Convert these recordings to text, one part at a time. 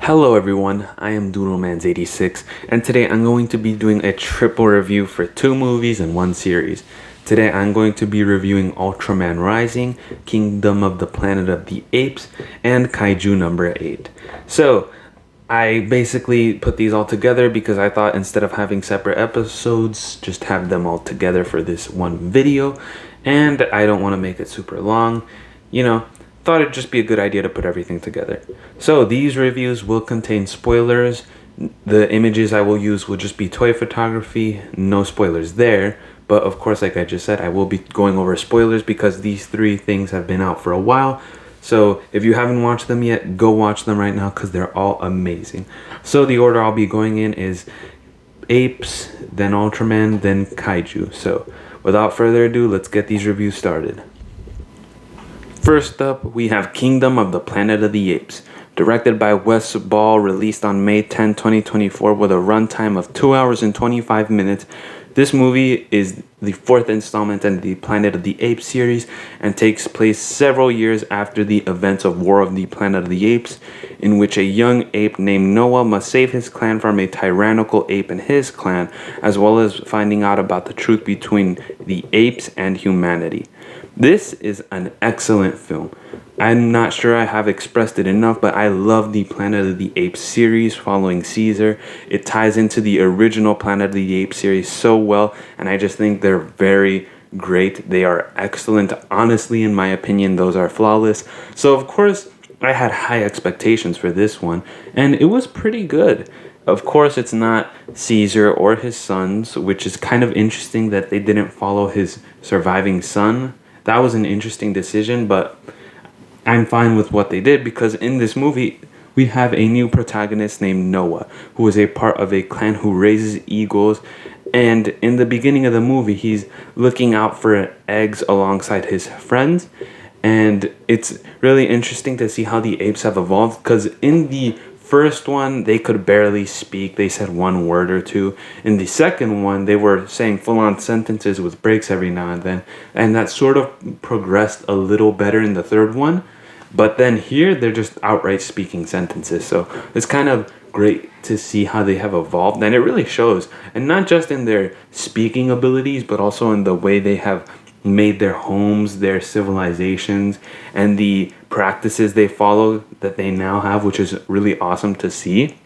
Hello everyone, I am Ultraman 86 and today I'm going to be doing a triple review for two movies and one series. Today I'm going to be reviewing Ultraman Rising, Kingdom of the Planet of the Apes, and Kaiju number 8. So, I basically put these all together because I thought instead of having separate episodes, just have them all together for this one video. And I don't want to make it super long, thought it'd just be a good idea to put everything together. So these reviews will contain spoilers. The images I will use will just be toy photography, no spoilers there. But of course, like I just said, I will be going over spoilers because these three things have been out for a while. So if you haven't watched them yet, go watch them right now because they're all amazing. So the order I'll be going in is Apes, then Ultraman, then Kaiju. So without further ado, let's get these reviews started. First up, we have Kingdom of the Planet of the Apes, directed by Wes Ball, released on May 10, 2024 with a runtime of 2 hours and 25 minutes. This movie is the fourth installment in the Planet of the Apes series and takes place several years after the events of War of the Planet of the Apes, in which a young ape named Noah must save his clan from a tyrannical ape in his clan, as well as finding out about the truth between the apes and humanity. This is an excellent film. I'm not sure I have expressed it enough, but I love the Planet of the Apes series following Caesar. It ties into the original Planet of the Apes series so well, and I just think they're very great. They are excellent. Honestly, in my opinion, those are flawless. So, of course, I had high expectations for this one, and it was pretty good. Of course, it's not Caesar or his sons, which is kind of interesting that they didn't follow his surviving son. That was an interesting decision, but I'm fine with what they did because in this movie, we have a new protagonist named Noah, who is a part of a clan who raises eagles. And in the beginning of the movie, he's looking out for eggs alongside his friends. And it's really interesting to see how the apes have evolved because in the first one, they could barely speak. They said one word or two. In the second one, they were saying full-on sentences with breaks every now and then. And that sort of progressed a little better in the third one. But then here, they're just outright speaking sentences. So it's kind of great to see how they have evolved. And it really shows. And not just in their speaking abilities, but also in the way they have made their homes, their civilizations, and the practices they follow that they now have, which is really awesome to see.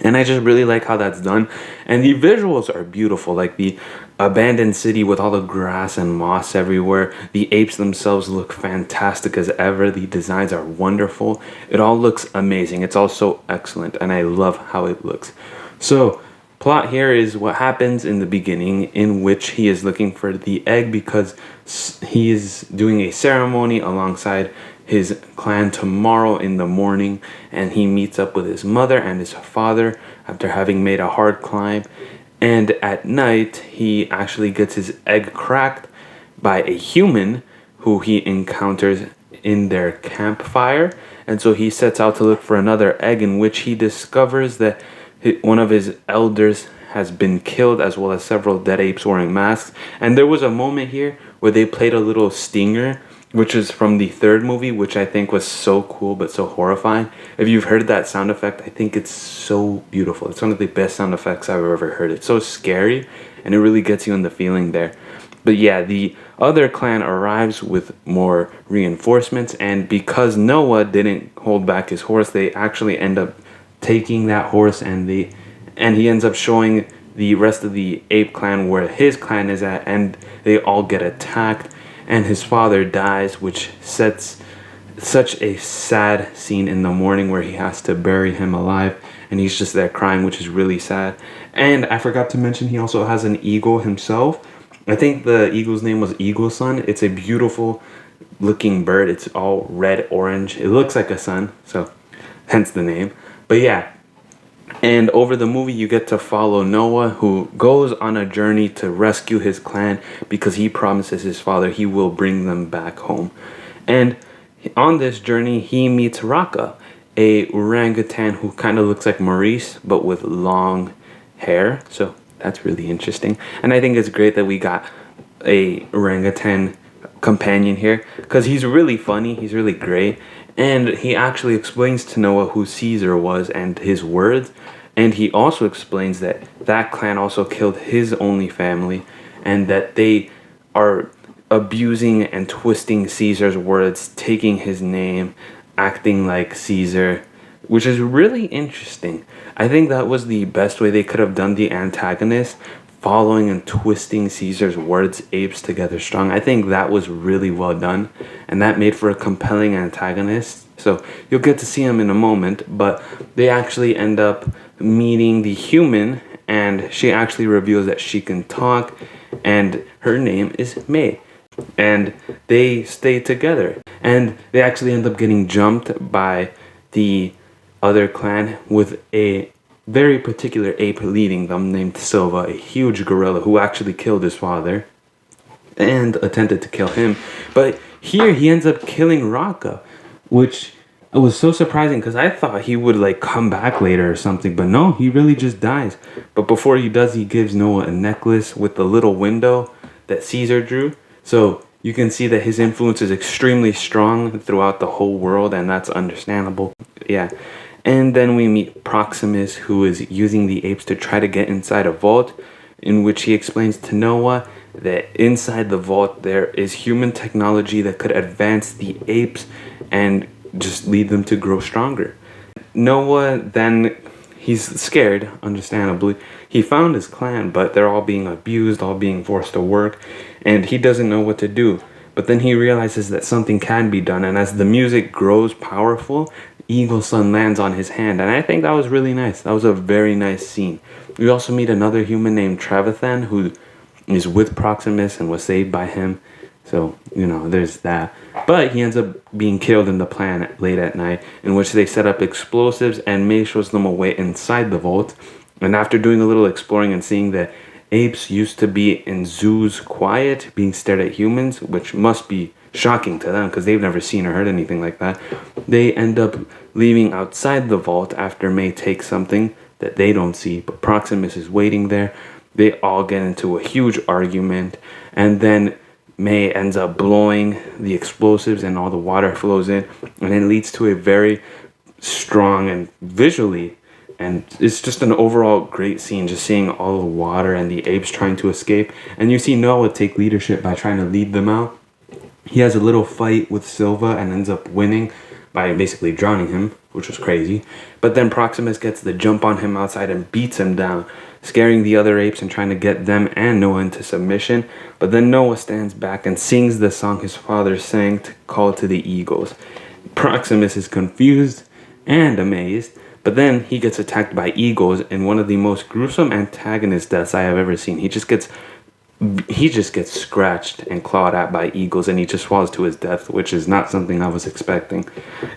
And I just really like how that's done. And the visuals are beautiful, like the abandoned city with all the grass and moss everywhere. The apes themselves look fantastic as ever. The designs are wonderful. It all looks amazing. It's all so excellent, and I love how it looks. So, plot here is what happens in the beginning, in which he is looking for the egg because he is doing a ceremony alongside his clan tomorrow in the morning, and he meets up with his mother and his father after having made a hard climb. And at night, he actually gets his egg cracked by a human who he encounters in their campfire. And so he sets out to look for another egg, in which he discovers that one of his elders has been killed, as well as several dead apes wearing masks. And there was a moment here where they played a little stinger, which is from the third movie, which I think was so cool but so horrifying. If you've heard that sound effect, I think it's so beautiful. It's one of the best sound effects I've ever heard. It's so scary, and it really gets you in the feeling there. But yeah, the other clan arrives with more reinforcements, and because Noah didn't hold back his horse, they actually end up taking that horse, and he ends up showing the rest of the ape clan where his clan is at, and they all get attacked, and his father dies, which sets such a sad scene in the morning where he has to bury him alive, and he's just there crying, which is really sad. And I forgot to mention he also has an eagle himself. I think the eagle's name was Eagle Sun. It's a beautiful looking bird. It's all red orange. It looks like a sun, so hence the name. But yeah, and over the movie, you get to follow Noah, who goes on a journey to rescue his clan because he promises his father he will bring them back home. And on this journey, he meets Raka, a orangutan who kind of looks like Maurice, but with long hair. So that's really interesting. And I think it's great that we got a orangutan companion here because he's really funny. He's really great. And he actually explains to Noah who Caesar was and his words. And he also explains that that clan also killed his only family and that they are abusing and twisting Caesar's words, taking his name, acting like Caesar, which is really interesting. I think that was the best way they could have done the antagonist, following and twisting Caesar's words, apes together strong. I think that was really well done, and that made for a compelling antagonist. So you'll get to see him in a moment, but they actually end up meeting the human, and she actually reveals that she can talk, and her name is May. And they stay together, and they actually end up getting jumped by the other clan with a very particular ape leading them named Silva, a huge gorilla who actually killed his father and attempted to kill him. But here he ends up killing Raka, which was so surprising because I thought he would like come back later or something, but no, he really just dies. But before he does, he gives Noah a necklace with the little window that Caesar drew. So you can see that his influence is extremely strong throughout the whole world, and that's understandable. Yeah. And then we meet Proximus, who is using the apes to try to get inside a vault, in which he explains to Noah that inside the vault there is human technology that could advance the apes and just lead them to grow stronger. Noah then, he's scared, understandably. He found his clan, but they're all being abused, all being forced to work, and he doesn't know what to do. But then he realizes that something can be done, and as the music grows powerful, Eagle Sun lands on his hand, and I think that was really nice. That was a very nice scene. We also meet another human named Trevathan, who is with Proximus and was saved by him. So, there's that. But he ends up being killed in the planet late at night, in which they set up explosives, and May shows them a way inside the vault. And after doing a little exploring and seeing that apes used to be in zoos quiet, being stared at humans, which must be shocking to them because they've never seen or heard anything like that, they end up leaving outside the vault after May takes something that they don't see, but Proximus is waiting there. They all get into a huge argument, and then May ends up blowing the explosives and all the water flows in, and it leads to a very strong and visually, and it's just an overall great scene, just seeing all the water and the apes trying to escape. And you see Noah take leadership by trying to lead them out. He has a little fight with Silva and ends up winning by basically drowning him, which was crazy. But then Proximus gets the jump on him outside and beats him down, scaring the other apes and trying to get them and Noah into submission. But then Noah stands back and sings the song his father sang to call to the eagles. Proximus is confused and amazed, but then he gets attacked by eagles in one of the most gruesome antagonist deaths I have ever seen. He just gets scratched and clawed at by eagles, and he just falls to his death, which is not something I was expecting.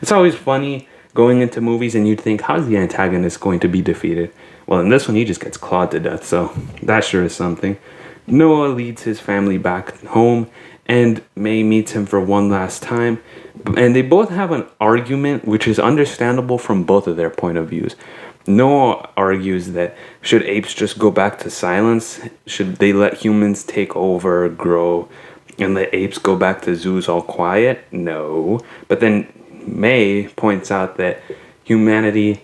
It's always funny going into movies and you'd think, how's the antagonist going to be defeated? Well, in this one, he just gets clawed to death, so that sure is something. Noah leads his family back home, and May meets him for one last time, and they both have an argument, which is understandable from both of their point of views. Noah argues that should apes just go back to silence? Should they let humans take over, grow, and let apes go back to zoos all quiet? No. But then May points out that humanity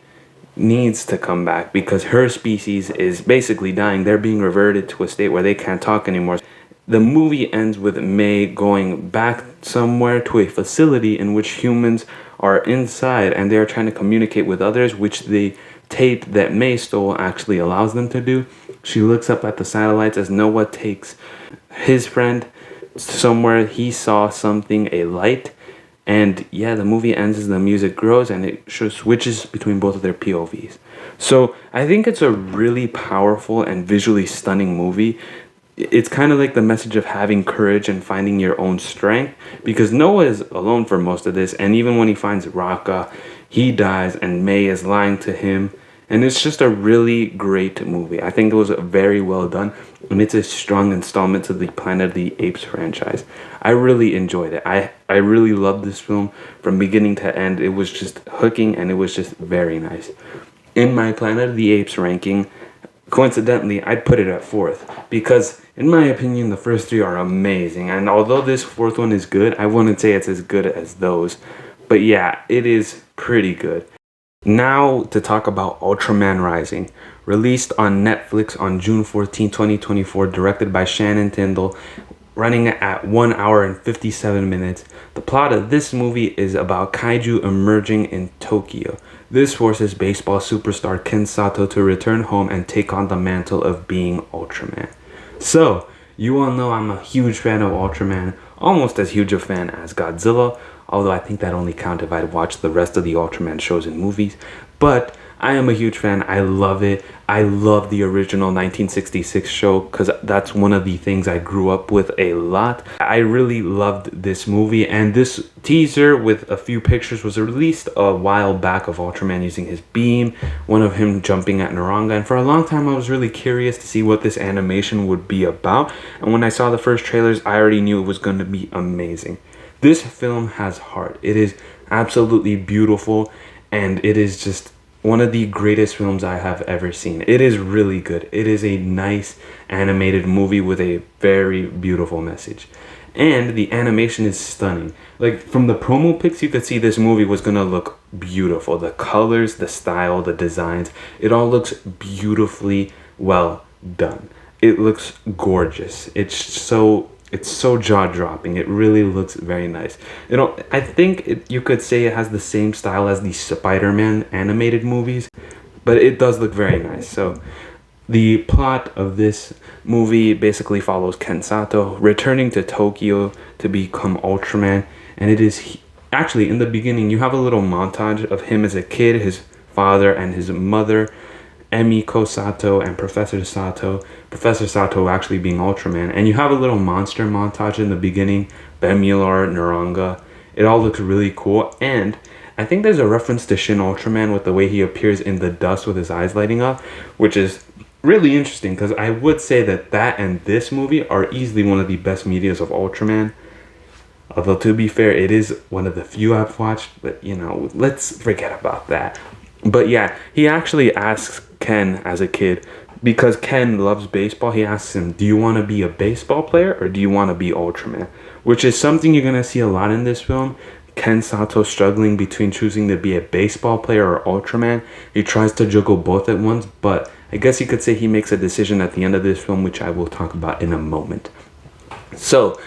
needs to come back because her species is basically dying. They're being reverted to a state where they can't talk anymore. The movie ends with May going back somewhere to a facility in which humans are inside and they are trying to communicate with others, which the tape that May stole actually allows them to do. She looks up at the satellites as Noah takes his friend somewhere. He saw something, a light, and yeah, the movie ends as the music grows and it switches between both of their POVs. So I think it's a really powerful and visually stunning movie. It's kind of like the message of having courage and finding your own strength, because Noah is alone for most of this, and even when he finds Raka, he dies and May is lying to him, and it's just a really great movie. I think it was very well done, and it's a strong installment to the Planet of the Apes franchise. I really enjoyed it. I really loved this film from beginning to end. It was just hooking, and it was just very nice. In my Planet of the Apes ranking, coincidentally, I'd put it at 4th, because in my opinion, the first 3 are amazing, and although this 4th one is good, I wouldn't say it's as good as those. But yeah, it is pretty good. Now to talk about Ultraman Rising, released on Netflix on June 14, 2024, directed by Shannon Tyndall, running at 1 hour and 57 minutes. The plot of this movie is about kaiju emerging in Tokyo. This forces baseball superstar Ken Sato to return home and take on the mantle of being Ultraman. So, you all know I'm a huge fan of Ultraman, almost as huge a fan as Godzilla, although I think that only counts if I'd watched the rest of the Ultraman shows and movies. But I am a huge fan. I love it. I love the original 1966 show because that's one of the things I grew up with a lot. I really loved this movie, and this teaser with a few pictures was released a while back of Ultraman using his beam, one of him jumping at Naranga, and for a long time I was really curious to see what this animation would be about, and when I saw the first trailers I already knew it was going to be amazing. This film has heart. It is absolutely beautiful, and it is just one of the greatest films I have ever seen. It is really good. It is a nice animated movie with a very beautiful message. And the animation is stunning. Like, from the promo pics, you could see this movie was gonna look beautiful. The colors, the style, the designs, it all looks beautifully well done. It looks gorgeous. It's so jaw-dropping. It really looks very nice. I think you could say it has the same style as the Spider-Man animated movies, but it does look very nice. So the plot of this movie basically follows Ken Sato returning to Tokyo to become Ultraman, and it is actually, in the beginning you have a little montage of him as a kid, his father and his mother, Emiko Sato and Professor Sato actually being Ultraman, and you have a little monster montage in the beginning, Bemular, Naranga. It all looks really cool, and I think there's a reference to Shin Ultraman with the way he appears in the dust with his eyes lighting up, which is really interesting because I would say that and this movie are easily one of the best medias of Ultraman. Although, to be fair, it is one of the few I've watched, but let's forget about that. But yeah, he actually asks Ken as a kid, because Ken loves baseball, he asks him, do you want to be a baseball player or do you want to be Ultraman? Which is something you're going to see a lot in this film. Ken Sato struggling between choosing to be a baseball player or Ultraman. He tries to juggle both at once, but I guess you could say he makes a decision at the end of this film, which I will talk about in a moment. So,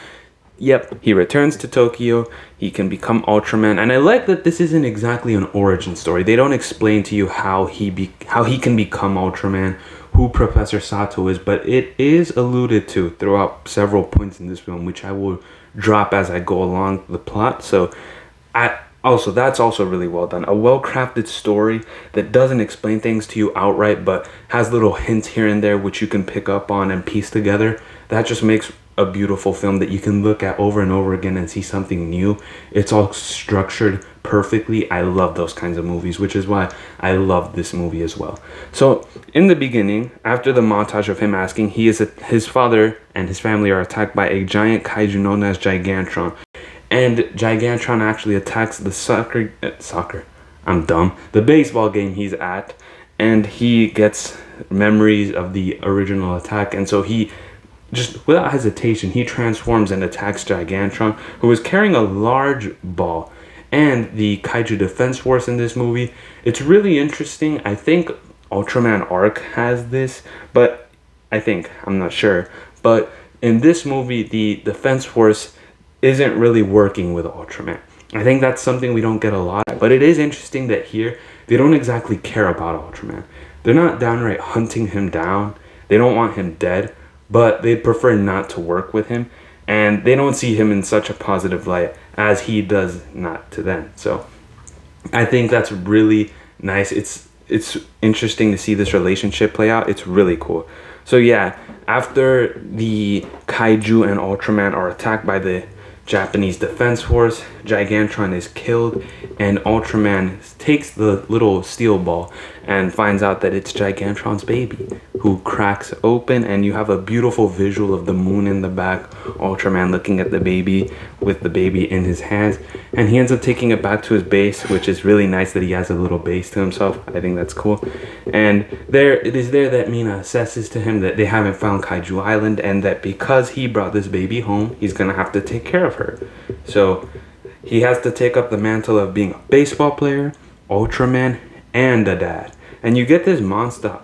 yep, he returns to Tokyo, he can become Ultraman, and I like that this isn't exactly an origin story. They don't explain to you how he can become Ultraman, who Professor Sato is, but it is alluded to throughout several points in this film, which I will drop as I go along the plot. So that's also really well done. A well-crafted story that doesn't explain things to you outright, but has little hints here and there which you can pick up on and piece together. That just makes a beautiful film that you can look at over and over again and see something new. It's all structured perfectly. I love those kinds of movies, which is why I love this movie as well. So in the beginning, after the montage of him asking, his father and his family are attacked by a giant kaiju known as Gigantron. And Gigantron actually attacks the the baseball game he's at, and he gets memories of the original attack, and so he just without hesitation, he transforms and attacks Gigantron, who is carrying a large ball. And the Kaiju Defense Force in this movie, it's really interesting. I think Ultraman Arc has this, but I'm not sure. But in this movie, the Defense Force isn't really working with Ultraman. I think that's something we don't get a lot, but it is interesting that here, they don't exactly care about Ultraman. They're not downright hunting him down. They don't want him dead, but they'd prefer not to work with him, and they don't see him in such a positive light as he does not to them. So I think that's really nice. It's interesting to see this relationship play out. It's really cool. So yeah, after the Kaiju and Ultraman are attacked by the Japanese Defense Force, Gigantron is killed, and Ultraman takes the little steel ball and finds out that it's Gigantron's baby, who cracks open, and you have a beautiful visual of the moon in the back, Ultraman looking at the baby with the baby in his hands, and he ends up taking it back to his base, which is really nice that he has a little base to himself. I think that's cool. And it is there that Mina assesses to him that they haven't found Kaiju Island, and that because he brought this baby home, he's gonna have to take care of her. So He has to take up the mantle of being a baseball player, Ultraman, and a dad. And you get this monster.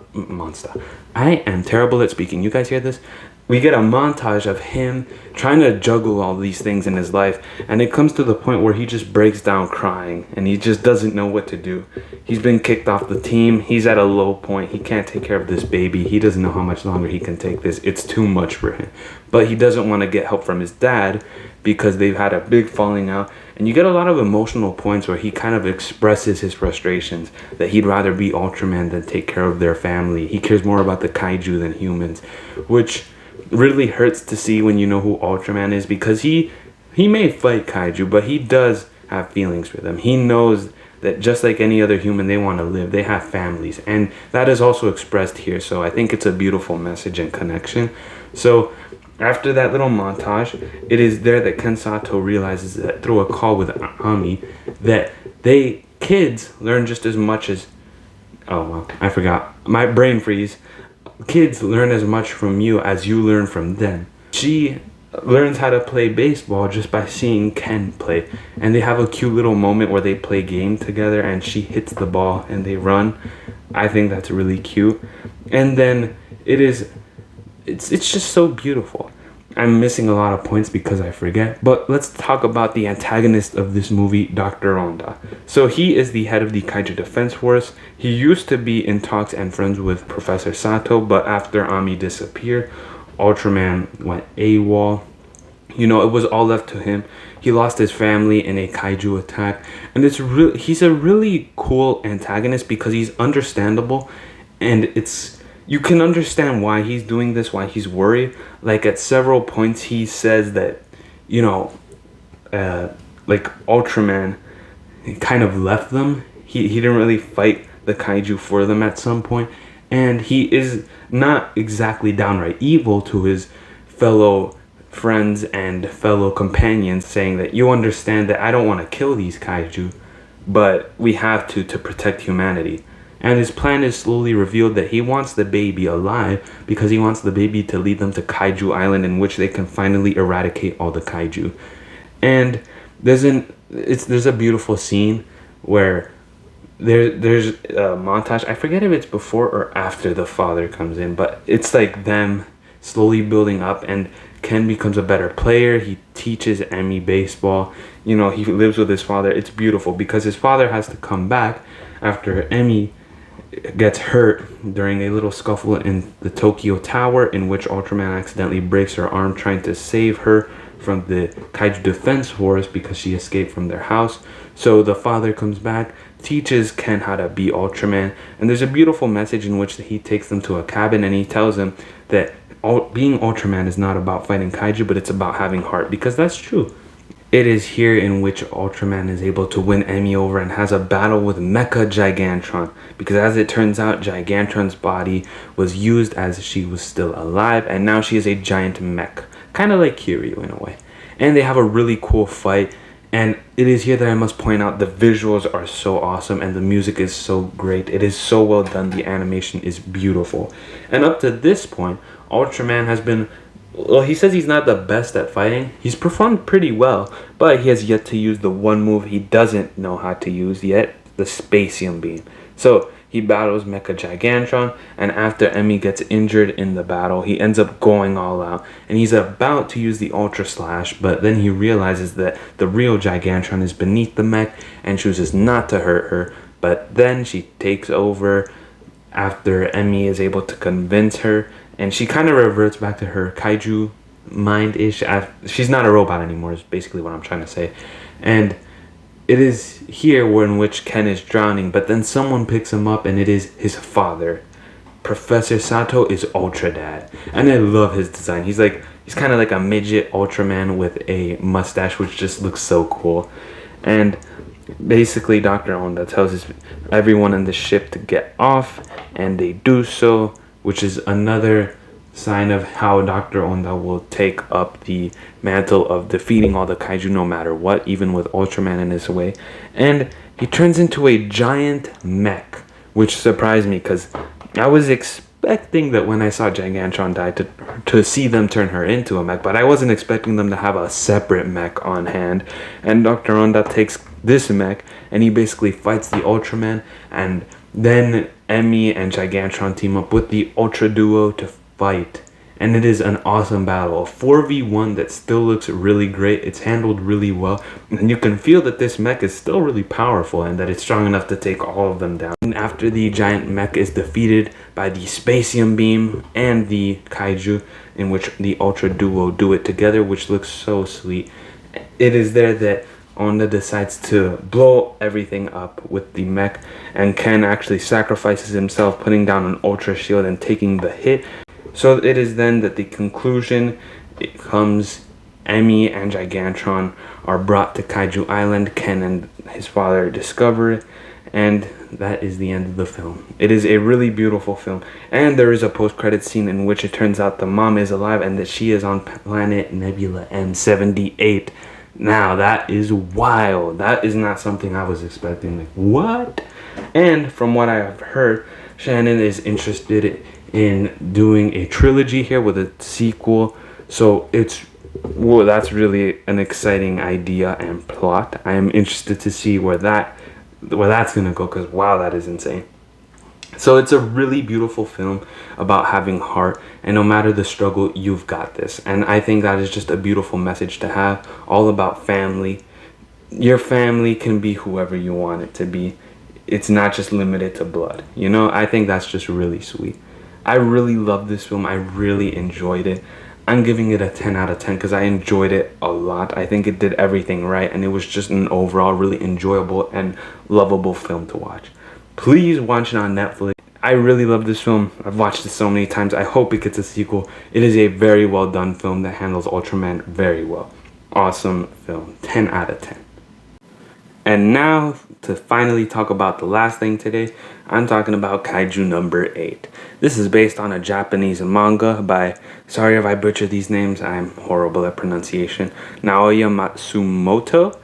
I am terrible at speaking. You guys hear this? We get a montage of him trying to juggle all these things in his life, and it comes to the point where he just breaks down crying and he just doesn't know what to do. He's been kicked off the team. He's at a low point. He can't take care of this baby. He doesn't know how much longer he can take this. It's too much for him. But he doesn't want to get help from his dad because they've had a big falling out. And you get a lot of emotional points where he kind of expresses his frustrations, that he'd rather be Ultraman than take care of their family. He cares more about the kaiju than humans, which really hurts to see when you know who Ultraman is, because he may fight kaiju, but he does have feelings for them. He knows that just like any other human, they want to live. They have families, and that is also expressed here. So I think it's a beautiful message and connection. So after that little montage, it is there that Ken Sato realizes that through a call with Ami, that kids learn just as much as, oh well, I forgot, my brain freeze. Kids learn as much from you as you learn from them. She learns how to play baseball just by seeing Ken play, and they have a cute little moment where they play game together and she hits the ball and they run. I think that's really cute. And then it's just so beautiful. I'm missing a lot of points because I forget, but let's talk about the antagonist of this movie, Dr. Onda. So he is the head of the Kaiju Defense Force. He used to be in talks and friends with Professor Sato, but after Ami disappeared, Ultraman went AWOL. You know, it was all left to him. He lost his family in a kaiju attack, and he's a really cool antagonist because he's understandable, and you can understand why he's doing this, why he's worried. Like at several points he says that, you know, like Ultraman kind of left them. He didn't really fight the kaiju for them at some point, and he is not exactly downright evil to his fellow friends and fellow companions, saying that you understand that I don't want to kill these kaiju, but we have to protect humanity. And his plan is slowly revealed that he wants the baby alive because he wants the baby to lead them to Kaiju Island, in which they can finally eradicate all the kaiju. And there's a beautiful scene where there's a montage. I forget if it's before or after the father comes in, but it's like them slowly building up, and Ken becomes a better player. He teaches Emmy baseball. You know, he lives with his father. It's beautiful because his father has to come back after Emmy gets hurt during a little scuffle in the Tokyo Tower, in which Ultraman accidentally breaks her arm trying to save her from the Kaiju Defense Force because she escaped from their house. So the father comes back, teaches Ken how to be Ultraman, and there's a beautiful message in which he takes them to a cabin and he tells him that being Ultraman is not about fighting kaiju, but it's about having heart, because that's true. It is here in which Ultraman is able to win Emmy over and has a battle with Mecha Gigantron, because as it turns out, Gigantron's body was used as she was still alive, and now she is a giant mech, kind of like Kiryu in a way. And they have a really cool fight, and it is here that I must point out the visuals are so awesome and the music is so great. It is so well done. The animation is beautiful. And up to this point, Ultraman has been, well, he says he's not the best at fighting. He's performed pretty well, but he has yet to use the one move he doesn't know how to use yet, the Spacium Beam. So he battles Mecha Gigantron, and after Emmy gets injured in the battle, he ends up going all out, and he's about to use the Ultra Slash, but then he realizes that the real Gigantron is beneath the mech and chooses not to hurt her, but then she takes over after Emmy is able to convince her, and she kind of reverts back to her kaiju mind-ish. She's not a robot anymore, is basically what I'm trying to say. And it is here in which Ken is drowning, but then someone picks him up, and it is his father. Professor Sato is Ultra Dad, and I love his design. He's kind of like a midget Ultraman with a mustache, which just looks so cool. And basically, Dr. Onda tells everyone in the ship to get off, and they do so, which is another sign of how Dr. Onda will take up the mantle of defeating all the kaiju no matter what, even with Ultraman in his way. And he turns into a giant mech, which surprised me because I was expecting that when I saw Gigantron die to see them turn her into a mech, but I wasn't expecting them to have a separate mech on hand. And Dr. Onda takes this mech and he basically fights the Ultraman, and then Emmy and Gigantron team up with the Ultra Duo to fight. And it is an awesome battle, a 4v1 that still looks really great. It's handled really well, and you can feel that this mech is still really powerful and that it's strong enough to take all of them down. And after the giant mech is defeated by the Spacium Beam and the Kaiju, in which the Ultra Duo do it together, which looks so sweet, it is there that Onda decides to blow everything up with the mech, and Ken actually sacrifices himself, putting down an Ultra Shield and taking the hit. So it is then that the conclusion comes. Emmy and Gigantron are brought to Kaiju Island. Ken and his father discover it, and that is the end of the film. It is a really beautiful film, and there is a post-credit scene in which it turns out the mom is alive and that she is on planet Nebula M78. Now that is wild. That is not something I was expecting. Like, what? And from what I have heard, Shannon is interested in doing a trilogy here with a sequel, so that's really an exciting idea and plot. I am interested to see where that's gonna go, because wow, that is insane. So it's a really beautiful film about having heart, and no matter the struggle, you've got this. And I think that is just a beautiful message to have, all about family. Your family can be whoever you want it to be. It's not just limited to blood, you know? I think that's just really sweet. I really love this film. I really enjoyed it. I'm giving it a 10 out of 10 because I enjoyed it a lot. I think it did everything right, and it was just an overall really enjoyable and lovable film to watch. Please watch it on Netflix. I really love this film. I've watched it so many times. I hope it gets a sequel. It is a very well done film that handles Ultraman very well. Awesome film. 10 out of 10. And now, to finally talk about the last thing today, I'm talking about Kaiju number 8. This is based on a Japanese manga by, sorry if I butcher these names, I'm horrible at pronunciation, Naoya Matsumoto.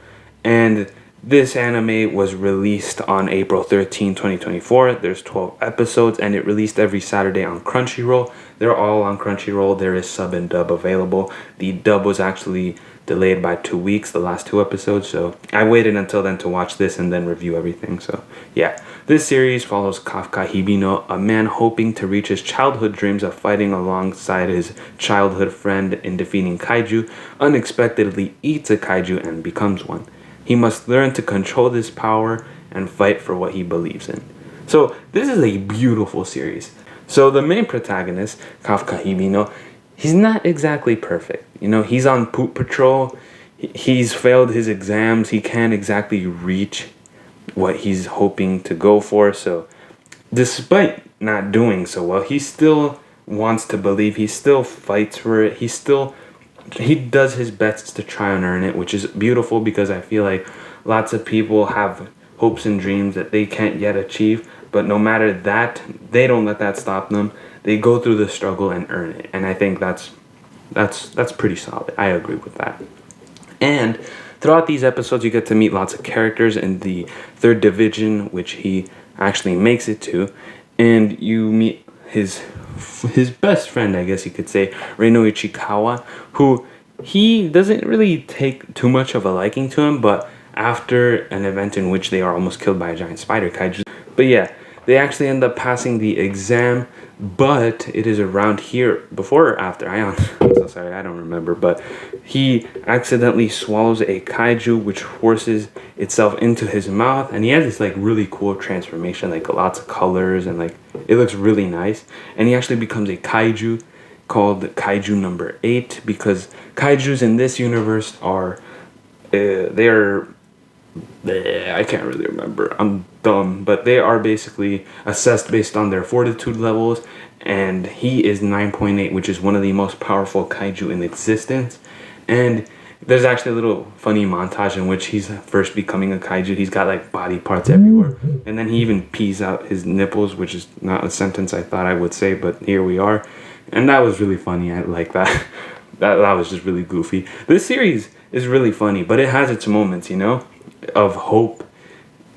And this anime was released on April 13, 2024. There's 12 episodes, and it released every Saturday on Crunchyroll. They're all on Crunchyroll. There is sub and dub available. The dub was actually delayed by 2 weeks, the last 2 episodes, so I waited until then to watch this and then review everything. So yeah, this series follows Kafka Hibino, a man hoping to reach his childhood dreams of fighting alongside his childhood friend in defeating kaiju, unexpectedly eats a kaiju and becomes one. He must learn to control this power and fight for what he believes in. So this is a beautiful series. So the main protagonist, Kafka Hibino, he's not exactly perfect. You know, he's on poop patrol. He's failed his exams. He can't exactly reach what he's hoping to go for. So despite not doing so well, he still wants to believe. He still fights for it. He does his best to try and earn it, which is beautiful, because I feel like lots of people have hopes and dreams that they can't yet achieve. But no matter that, they don't let that stop them. They go through the struggle and earn it. And I think that's pretty solid. I agree with that. And throughout these episodes, you get to meet lots of characters in the 3rd division, which he actually makes it to. And you meet his best friend, I guess you could say, Reino Ichikawa, who he doesn't really take too much of a liking to him, but after an event in which they are almost killed by a giant spider kaiju. But yeah, they actually end up passing the exam, but it is around here, before or after, I'm so sorry, I don't remember, but he accidentally swallows a kaiju, which forces itself into his mouth, and he has this like really cool transformation, like lots of colors, and like it looks really nice, and he actually becomes a kaiju called Kaiju number 8, because kaijus in this universe are, I can't really remember. I'm dumb. But they are basically assessed based on their fortitude levels. And he is 9.8, which is one of the most powerful kaiju in existence. And there's actually a little funny montage in which he's first becoming a kaiju. He's got like body parts everywhere. And then he even pees out his nipples, which is not a sentence I thought I would say, but here we are. And that was really funny. I like that. That was just really goofy. This series is really funny, but it has its moments, you know, of hope,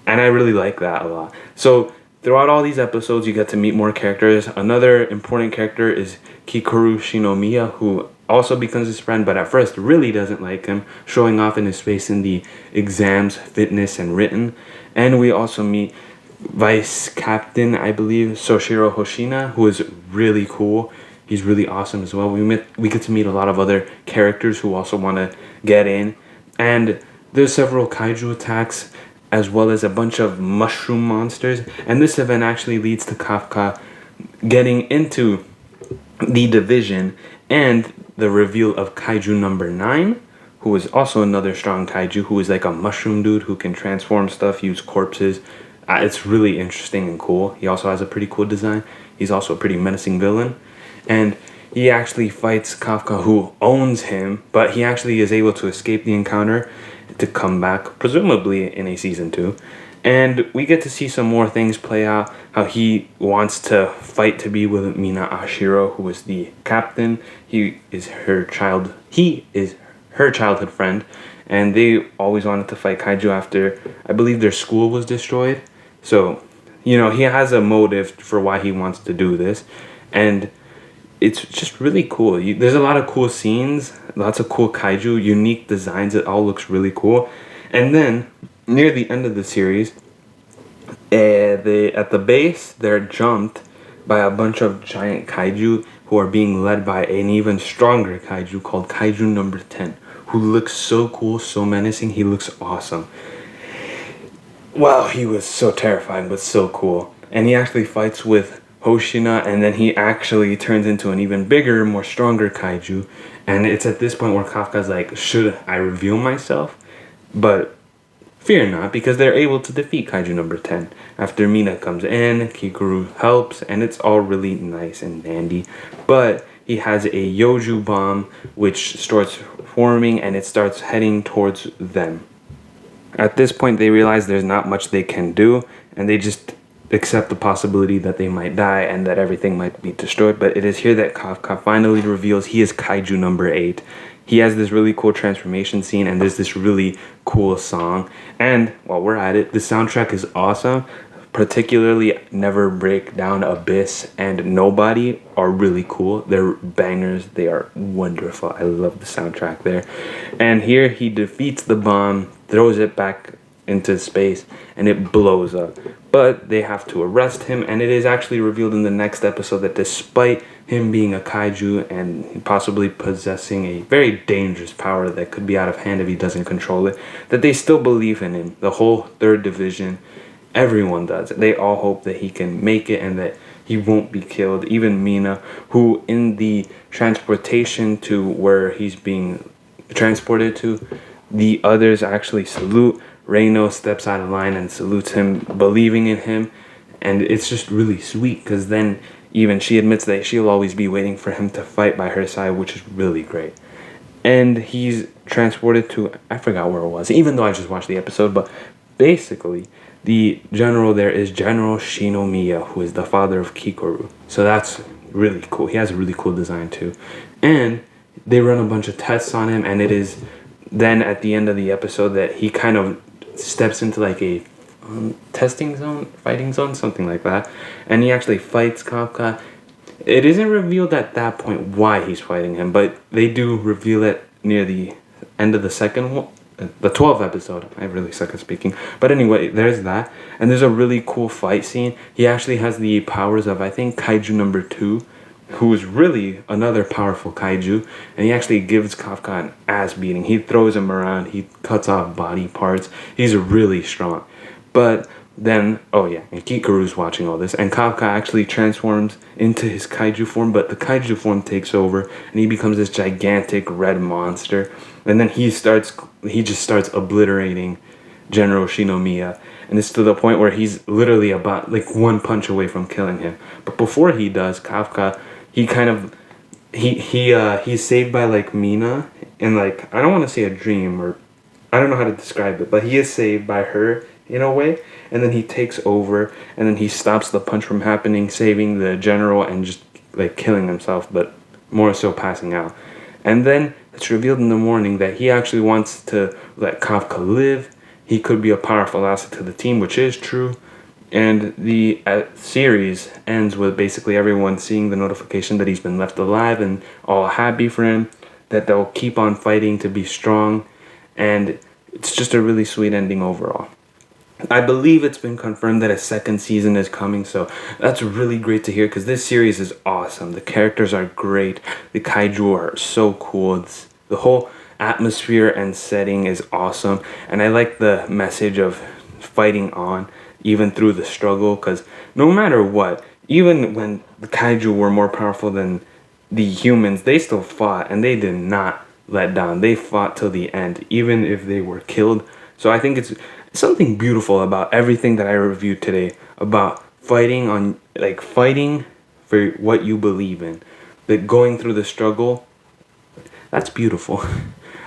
and I really like that a lot. So throughout all these episodes, you get to meet more characters. Another important character is Kikoru Shinomiya, who also becomes his friend, but at first really doesn't like him, showing off in his face in the exams, fitness, and written. And we also meet Vice Captain, I believe, Soshiro Hoshina, who is really cool. He's really awesome as well. We get to meet a lot of other characters who also want to get in. And there's several kaiju attacks as well as a bunch of mushroom monsters. And this event actually leads to Kafka getting into the division and the reveal of Kaiju number 9, who is also another strong kaiju, who is like a mushroom dude who can transform stuff, use corpses. It's really interesting and cool. He also has a pretty cool design. He's also a pretty menacing villain. And he actually fights Kafka, who owns him, but he actually is able to escape the encounter to come back, presumably in a season 2. And we get to see some more things play out, how he wants to fight to be with Mina Ashiro, who is the captain. He is her childhood friend, and they always wanted to fight kaiju after, I believe, their school was destroyed. So, he has a motive for why he wants to do this, and it's just really cool. There's a lot of cool scenes, lots of cool kaiju, unique designs. It all looks really cool. And then, near the end of the series, at the base, they're jumped by a bunch of giant kaiju who are being led by an even stronger kaiju called Kaiju number 10, who looks so cool, so menacing. He looks awesome. Wow, he was so terrifying, but so cool. And he actually fights with Hoshina, and then he actually turns into an even bigger, more stronger kaiju. And it's at this point where Kafka's like, should I reveal myself? But fear not, because they're able to defeat Kaiju number 10. After Mina comes in, Kikoru helps, and it's all really nice and dandy. But he has a Yoju bomb, which starts forming, and it starts heading towards them. At this point, they realize there's not much they can do, and they just accept the possibility that they might die and that everything might be destroyed. But it is here that Kafka finally reveals he is Kaiju number 8. He has this really cool transformation scene, and there's this really cool song. And while we're at it, the soundtrack is awesome. Particularly Never Break Down, Abyss, and Nobody are really cool. They're bangers. They are wonderful. I love the soundtrack there. And here he defeats the bomb, throws it back into space, and it blows up. But they have to arrest him, and it is actually revealed in the next episode that despite him being a kaiju and possibly possessing a very dangerous power that could be out of hand if he doesn't control it, that they still believe in him. The whole third division, everyone does. They all hope that he can make it and that he won't be killed. Even Mina, who in the transportation to where he's being transported to, the others actually salute. Reino steps out of line and salutes him, believing in him. And it's just really sweet, because then even she admits that she'll always be waiting for him to fight by her side, which is really great. And he's transported to, I forgot where it was, even though I just watched the episode, but basically the general there is General Shinomiya, who is the father of Kikoru. So that's really cool. He has a really cool design too. And they run a bunch of tests on him, and it is then at the end of the episode that he kind of steps into like a testing zone, fighting zone, something like that. And he actually fights Kafka. It isn't revealed at that point why he's fighting him, but they do reveal it near the end of the second one. The 12th episode. I really suck at speaking. But anyway, there's that. And there's a really cool fight scene. He actually has the powers of, I think, Kaiju number 2, who is really another powerful kaiju. And he actually gives Kafka an ass beating. He throws him around. He cuts off body parts. He's really strong. But then, and Kikoru's watching all this. And Kafka actually transforms into his kaiju form. But the kaiju form takes over. And he becomes this gigantic red monster. And then he just starts obliterating General Shinomiya. And it's to the point where he's literally about like one punch away from killing him. But before he does, Kafka, he's saved by like Mina. And like, I don't want to say a dream, or I don't know how to describe it, but he is saved by her in a way. And then he takes over, and then he stops the punch from happening, saving the general and just like killing himself, but more so passing out. And then it's revealed in the morning that he actually wants to let Kafka live. He could be a powerful asset to the team, which is true. And the series ends with basically everyone seeing the notification that he's been left alive and all happy for him, that they'll keep on fighting to be strong, and it's just a really sweet ending overall. I believe it's been confirmed that a second season is coming, so that's really great to hear because this series is awesome. The characters are great, the kaiju are so cool, the whole atmosphere and setting is awesome, and I like the message of fighting on even through the struggle, because no matter what, even when the kaiju were more powerful than the humans, they still fought and they did not let down. They fought till the end, even if they were killed. So I think it's something beautiful about everything that I reviewed today, about fighting for what you believe in, like going through the struggle. That's beautiful.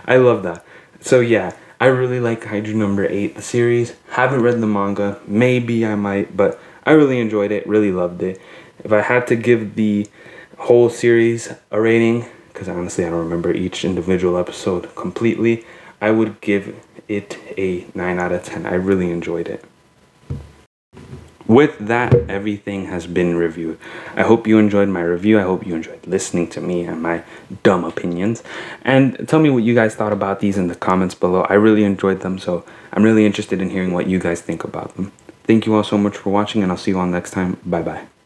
I love that. So yeah, I really like Kaiju number 8, the series. Haven't read the manga. Maybe I might, but I really enjoyed it, really loved it. If I had to give the whole series a rating, because honestly I don't remember each individual episode completely, I would give it a 9 out of 10. I really enjoyed it. With that, everything has been reviewed. I hope you enjoyed my review. I hope you enjoyed listening to me and my dumb opinions. And tell me what you guys thought about these in the comments below. I really enjoyed them, so I'm really interested in hearing what you guys think about them. Thank you all so much for watching, and I'll see you all next time. Bye-bye.